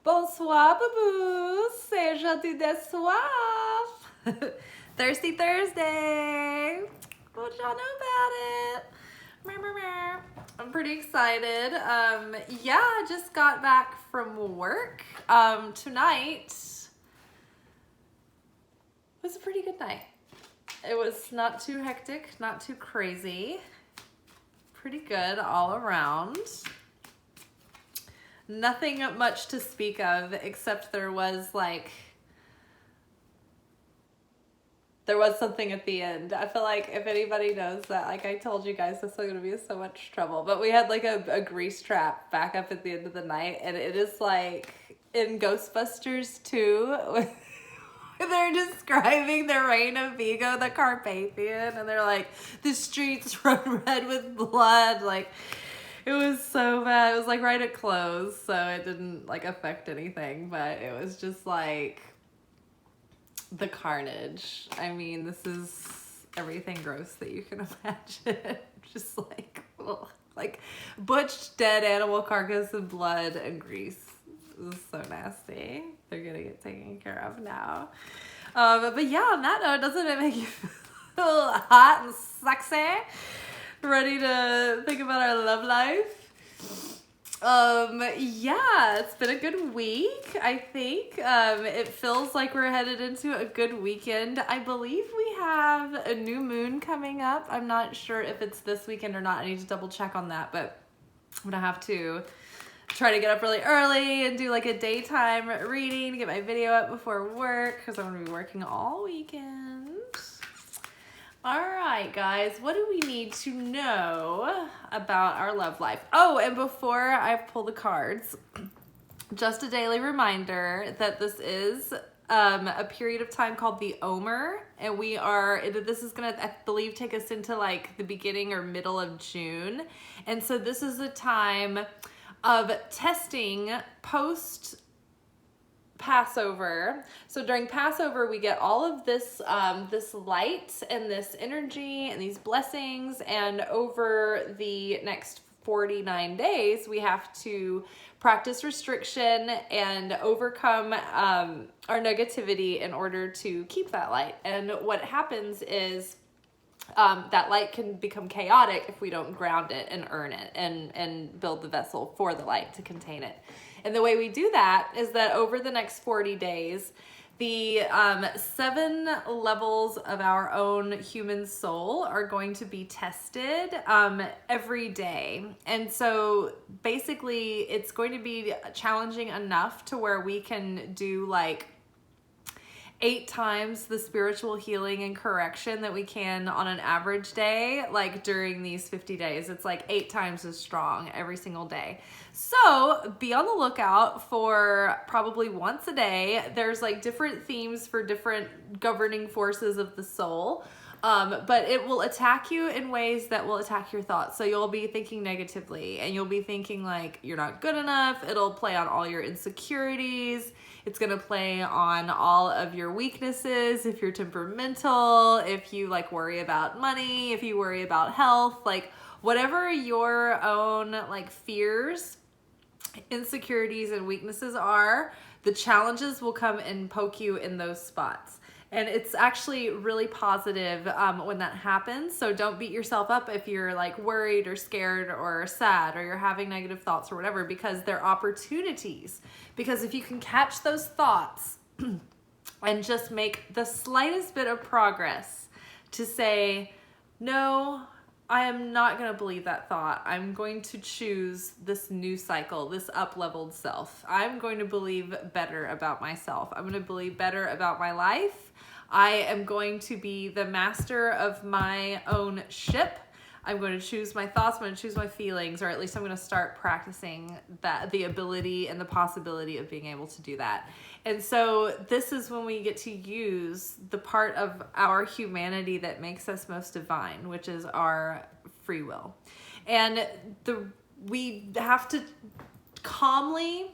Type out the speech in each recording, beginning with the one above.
Bonsoir, babous. C'est aujourd'hui de soir. Thirsty Thursday. What y'all know about it? I'm pretty excited. Yeah, I just got back from work. Tonight was a pretty good night. It was not too hectic, not too crazy. Pretty good all around. Nothing much to speak of, except there was something at the end. I feel like if anybody knows that, like I told you guys, this is going to be so much trouble. But we had like a grease trap back up at the end of the night, and it is like in Ghostbusters 2, they're describing the reign of Vigo the Carpathian, and they're like, the streets run red with blood, like. It was so bad. It was like right at close, so it didn't like affect anything, but it was just like the carnage. I mean, this is everything gross that you can imagine. Just like, ugh. Like butched dead animal carcass and blood and grease. It was so nasty. They're gonna get taken care of now. But yeah, on that note, doesn't it make you feel hot and sexy? Ready to think about our love life? Yeah, it's been a good week, I think. It feels like we're headed into a good weekend. I believe we have a new moon coming up. I'm not sure if it's this weekend or not. I need to double check on that, but I'm gonna have to try to get up really early and do like a daytime reading to get my video up before work, because I'm gonna be working all weekend. All right, guys, what do we need to know about our love life? Oh, and before I pull the cards, just a daily reminder that this is a period of time called the Omer, and this is gonna, I believe, take us into like the beginning or middle of June. And so this is a time of testing post Passover. So during Passover, we get all of this this light and this energy and these blessings, and over the next 49 days, we have to practice restriction and overcome our negativity in order to keep that light. And what happens is that light can become chaotic if we don't ground it and earn it and build the vessel for the light to contain it. And the way we do that is that over the next 40 days, the 7 levels of our own human soul are going to be tested every day. And so basically it's going to be challenging enough to where we can do like 8 times the spiritual healing and correction that we can on an average day, like during these 50 days. It's like 8 times as strong every single day. So be on the lookout for probably once a day. There's like different themes for different governing forces of the soul. But it will attack you in ways that will attack your thoughts. So you'll be thinking negatively, and you'll be thinking like you're not good enough. It'll play on all your insecurities. It's going to play on all of your weaknesses. If you're temperamental, if you like worry about money, if you worry about health, like whatever your own like fears, insecurities, and weaknesses are, the challenges will come and poke you in those spots. And it's actually really positive when that happens. So don't beat yourself up if you're like worried or scared or sad or you're having negative thoughts or whatever, because they're opportunities. Because if you can catch those thoughts and just make the slightest bit of progress to say, no, I am not going to believe that thought. I'm going to choose this new cycle, this up-leveled self. I'm going to believe better about myself. I'm going to believe better about my life. I am going to be the master of my own ship. I'm going to choose my thoughts. I'm going to choose my feelings, or at least I'm going to start practicing that, the ability and the possibility of being able to do that. And so this is when we get to use the part of our humanity that makes us most divine, which is our free will. And we have to calmly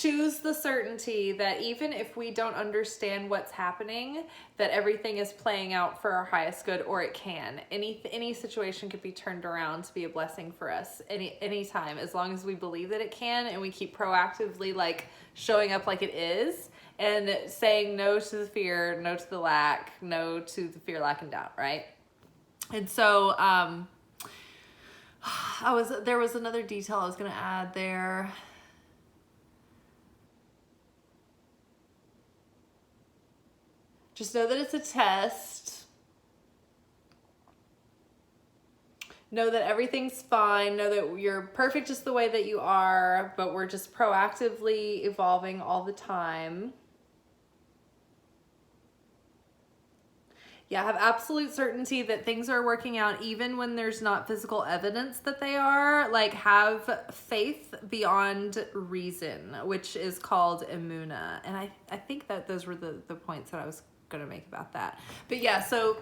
choose the certainty that even if we don't understand what's happening, that everything is playing out for our highest good, or it can. Any situation could be turned around to be a blessing for us any time, as long as we believe that it can, and we keep proactively like showing up like it is, and saying no to the fear, no to the lack, no to the fear, lack, and doubt, right? And so there was another detail I was going to add there. Just know that it's a test. Know that everything's fine. Know that you're perfect just the way that you are, but we're just proactively evolving all the time. Yeah, have absolute certainty that things are working out even when there's not physical evidence that they are. Like, have faith beyond reason, which is called emuna. And I think that those were the points that I was going to make about that. But yeah, so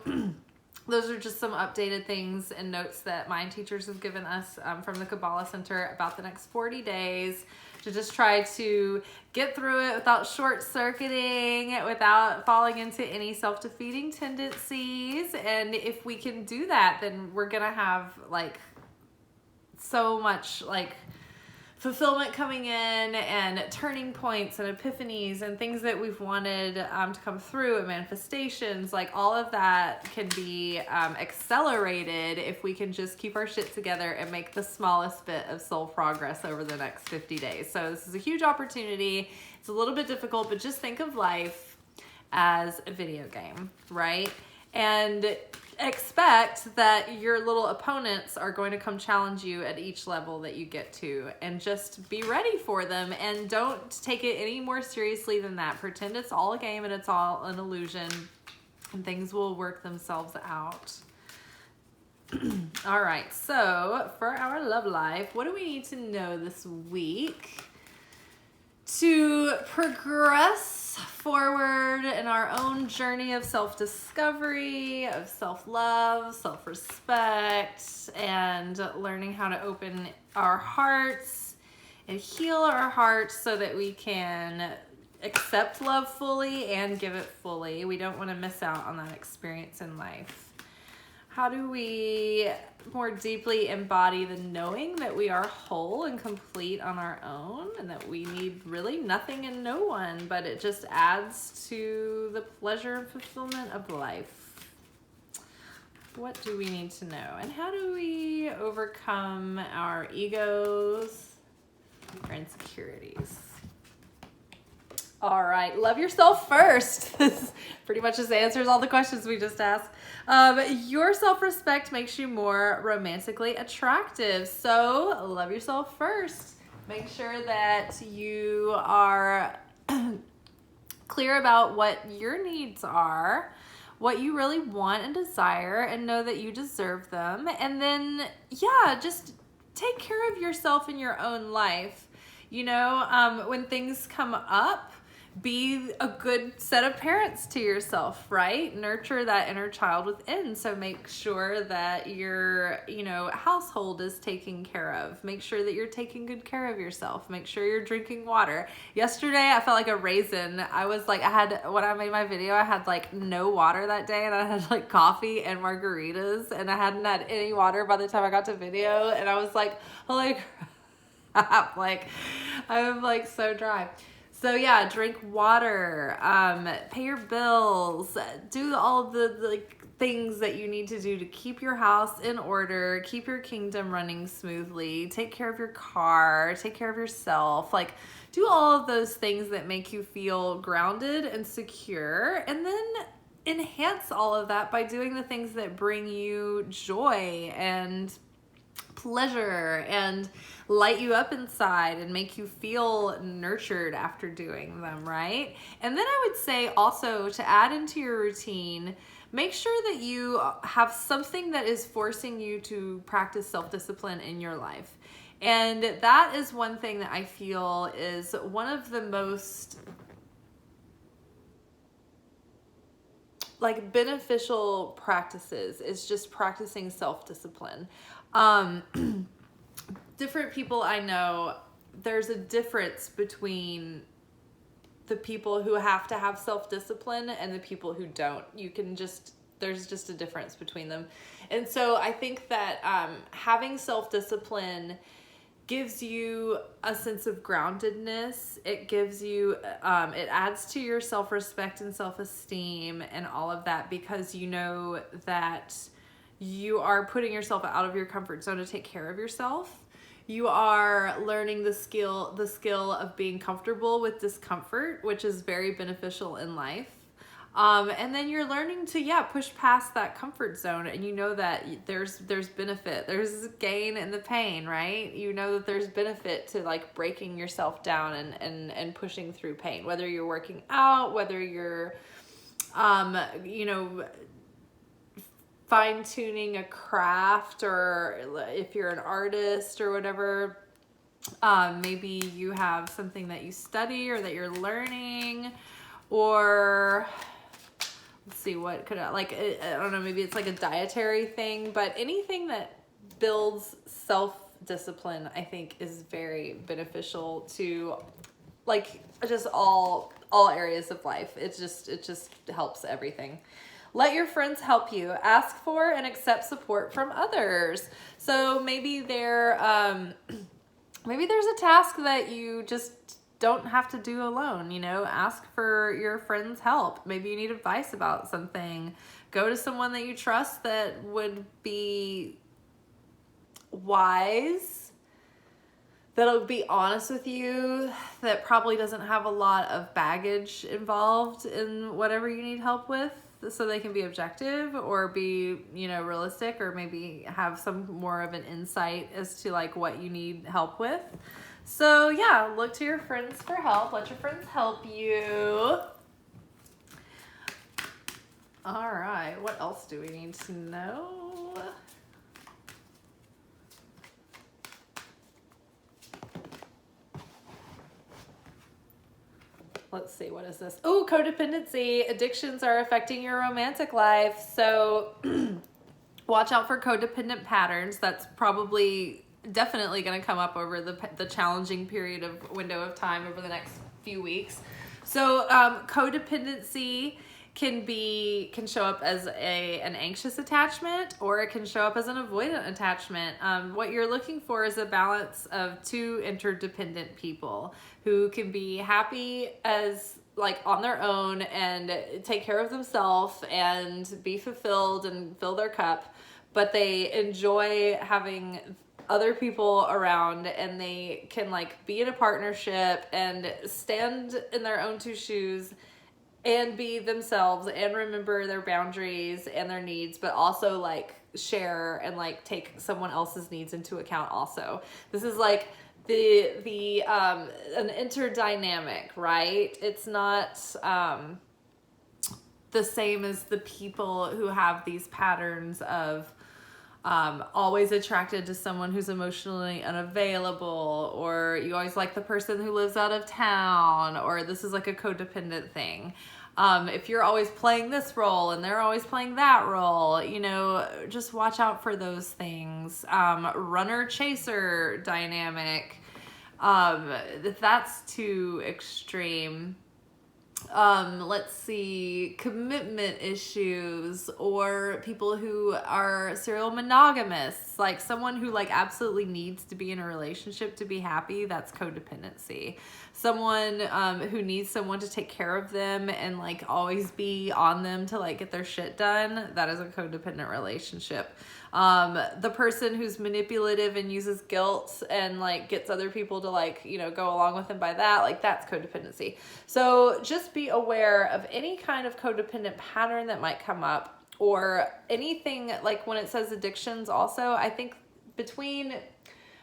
those are just some updated things and notes that my teachers have given us from the Kabbalah Center about the next 40 days to just try to get through it without short-circuiting, without falling into any self-defeating tendencies. And if we can do that, then we're gonna have like so much like fulfillment coming in, and turning points and epiphanies and things that we've wanted to come through, and manifestations. Like, all of that can be accelerated if we can just keep our shit together and make the smallest bit of soul progress over the next 50 days. So this is a huge opportunity. It's a little bit difficult, but just think of life as a video game, right? And expect that your little opponents are going to come challenge you at each level that you get to, and just be ready for them, and don't take it any more seriously than that. Pretend it's all a game and it's all an illusion, and things will work themselves out. All right, so for our love life, what do we need to know this week to progress forward in our own journey of self-discovery, of self-love, self-respect, and learning how to open our hearts and heal our hearts so that we can accept love fully and give it fully? We don't want to miss out on that experience in life. How do we more deeply embody the knowing that we are whole and complete on our own, and that we need really nothing and no one, but it just adds to the pleasure and fulfillment of life? What do we need to know? And how do we overcome our egos, our insecurities? All right, love yourself first. This pretty much just answers all the questions we just asked. Your self-respect makes you more romantically attractive. So love yourself first. Make sure that you are clear about what your needs are, what you really want and desire, and know that you deserve them. And then, yeah, just take care of yourself in your own life. You know, when things come up, be a good set of parents to yourself, right? Nurture that inner child within. So make sure that your, household is taken care of. Make sure that you're taking good care of yourself. Make sure you're drinking water. Yesterday, I felt like a raisin. When I made my video, I had like no water that day, and I had like coffee and margaritas, and I hadn't had any water by the time I got to video. And I was like, holy crap, like I'm like so dry. So yeah, drink water, pay your bills, do all the things that you need to do to keep your house in order, keep your kingdom running smoothly, take care of your car, take care of yourself. Like, do all of those things that make you feel grounded and secure, and then enhance all of that by doing the things that bring you joy and pleasure and light you up inside and make you feel nurtured after doing them, right? And then I would say also, to add into your routine, make sure that you have something that is forcing you to practice self-discipline in your life. And that is one thing that I feel is one of the most beneficial practices, is just practicing self-discipline. Different people I know there's a difference between the people who have to have self-discipline and the people who don't. There's just a difference between them. And so I think that having self-discipline gives you a sense of groundedness. It gives you, it adds to your self-respect and self-esteem and all of that, because you know that you are putting yourself out of your comfort zone to take care of yourself. You are learning the skill of being comfortable with discomfort, which is very beneficial in life. And then you're learning to, push past that comfort zone, and you know that there's benefit, there's gain in the pain, right? You know that there's benefit to like breaking yourself down and pushing through pain, whether you're working out, whether you're, fine-tuning a craft, or if you're an artist or whatever, maybe you have something that you study or that you're learning, or let's see, what could I don't know, maybe it's like a dietary thing, but anything that builds self-discipline, I think, is very beneficial to like just all areas of life. It just helps everything. Let your friends help you. Ask for and accept support from others. So maybe there's a task that you just don't have to do alone, ask for your friend's help. Maybe you need advice about something. Go to someone that you trust that would be wise, that'll be honest with you, that probably doesn't have a lot of baggage involved in whatever you need help with, so they can be objective or be, realistic, or maybe have some more of an insight as to like what you need help with. So look to your friends for help. Let your friends help you. All right, what else do we need to know? Let's see, what is this? Oh, codependency. Addictions are affecting your romantic life. So watch out for codependent patterns. That's definitely going to come up over the challenging window of time over the next few weeks. So codependency can show up as an anxious attachment, or it can show up as an avoidant attachment. What you're looking for is a balance of two interdependent people who can be happy as like on their own and take care of themselves and be fulfilled and fill their cup, but they enjoy having other people around, and they can like be in a partnership and stand in their own two shoes and be themselves and remember their boundaries and their needs, but also like share and like take someone else's needs into account also. This is like an interdynamic, right? It's not the same as the people who have these patterns of always attracted to someone who's emotionally unavailable, or you always like the person who lives out of town, or this is like a codependent thing. If you're always playing this role and they're always playing that role, just watch out for those things. Runner chaser dynamic. If that's too extreme. Let's see, commitment issues, or people who are serial monogamists, like someone who like absolutely needs to be in a relationship to be happy. That's codependency. Someone who needs someone to take care of them and like always be on them to like get their shit done. That is a codependent relationship. The person who's manipulative and uses guilt and like gets other people to like, go along with them by that, like that's codependency. So just be aware of any kind of codependent pattern that might come up, or anything like when it says addictions also. I think between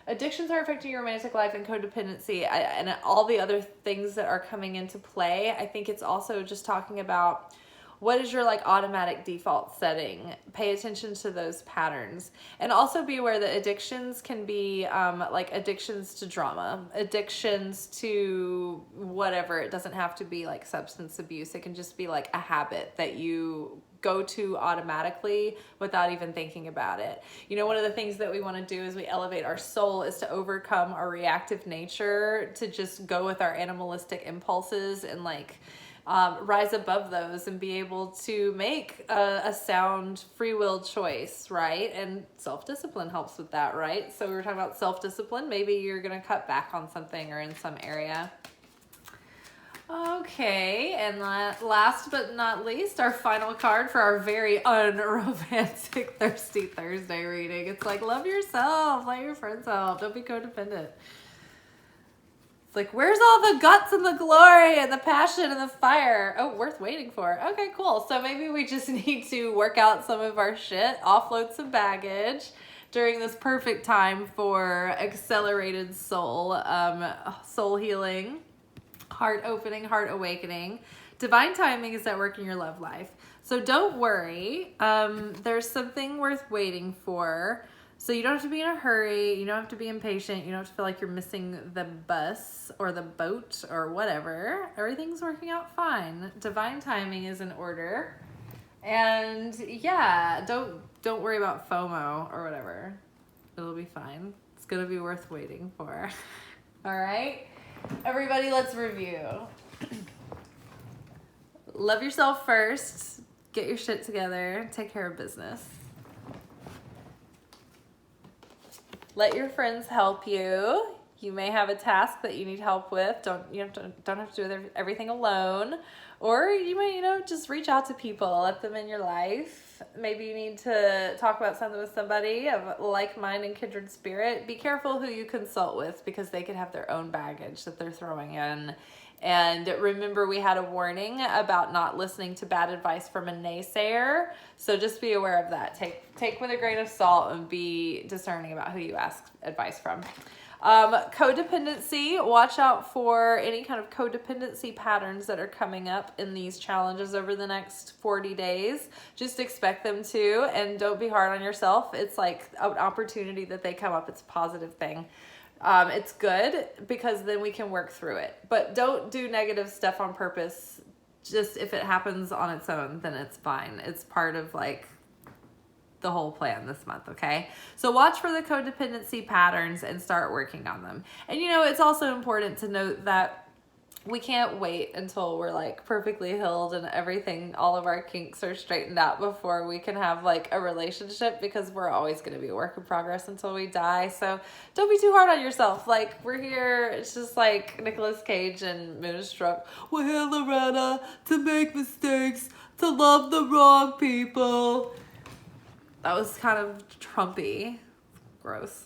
addictions are affecting your romantic life and codependency and all the other things that are coming into play, I think it's also just talking about What is your like automatic default setting? Pay attention to those patterns. And also be aware that addictions can be like addictions to drama, addictions to whatever. It doesn't have to be like substance abuse. It can just be like a habit that you go to automatically without even thinking about it. You know, one of the things that we want to do as we elevate our soul is to overcome our reactive nature, to just go with our animalistic impulses and like rise above those and be able to make a sound free-willed choice, right? And self-discipline helps with that, right? So we were talking about self-discipline. Maybe you're going to cut back on something or in some area. Okay, and last but not least, our final card for our very unromantic Thirsty Thursday reading. It's like, love yourself, let your friends help, don't be codependent. It's like, where's all the guts and the glory and the passion and the fire? Oh, worth waiting for. Okay, cool. So maybe we just need to work out some of our shit, offload some baggage during this perfect time for accelerated soul healing. Heart opening, heart awakening. Divine timing is at work in your love life. So don't worry. There's something worth waiting for. So you don't have to be in a hurry. You don't have to be impatient. You don't have to feel like you're missing the bus or the boat or whatever. Everything's working out fine. Divine timing is in order. And yeah, don't worry about FOMO or whatever. It'll be fine. It's going to be worth waiting for. All right. Everybody, let's review. Love yourself first. Get your shit together. Take care of business. Let your friends help you. You may have a task that you need help with. Don't have to do everything alone. Or you might, just reach out to people. Let them in your life. Maybe you need to talk about something with somebody of like mind and kindred spirit. Be careful who you consult with because they could have their own baggage that they're throwing in. And remember, we had a warning about not listening to bad advice from a naysayer. So just be aware of that. Take with a grain of salt and be discerning about who you ask advice from. Codependency, watch out for any kind of codependency patterns that are coming up in these challenges over the next 40 days. Just expect them to, and don't be hard on yourself. It's like an opportunity that they come up. It's a positive thing. It's good because then we can work through it, but don't do negative stuff on purpose. Just if it happens on its own, then it's fine. It's part of like the whole plan this month, okay? So watch for the codependency patterns and start working on them. And it's also important to note that we can't wait until we're like perfectly healed and everything, all of our kinks are straightened out before we can have like a relationship, because we're always going to be a work in progress until we die. So don't be too hard on yourself. Like, we're here, it's just like Nicolas Cage and Moonstruck. We're here, Loretta, to make mistakes, to love the wrong people. That was kind of Trumpy. Gross.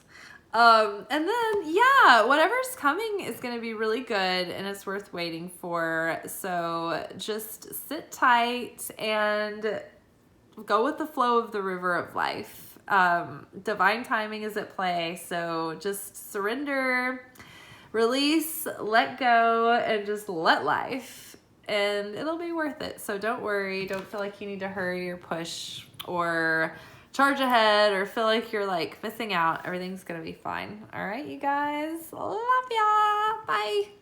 And then, yeah, whatever's coming is going to be really good and it's worth waiting for. So just sit tight and go with the flow of the river of life. Divine timing is at play. So just surrender, release, let go, and just let life. And it'll be worth it. So don't worry. Don't feel like you need to hurry or push or charge ahead or feel like you're like missing out. Everything's gonna be fine. All right, you guys. Love ya. Bye.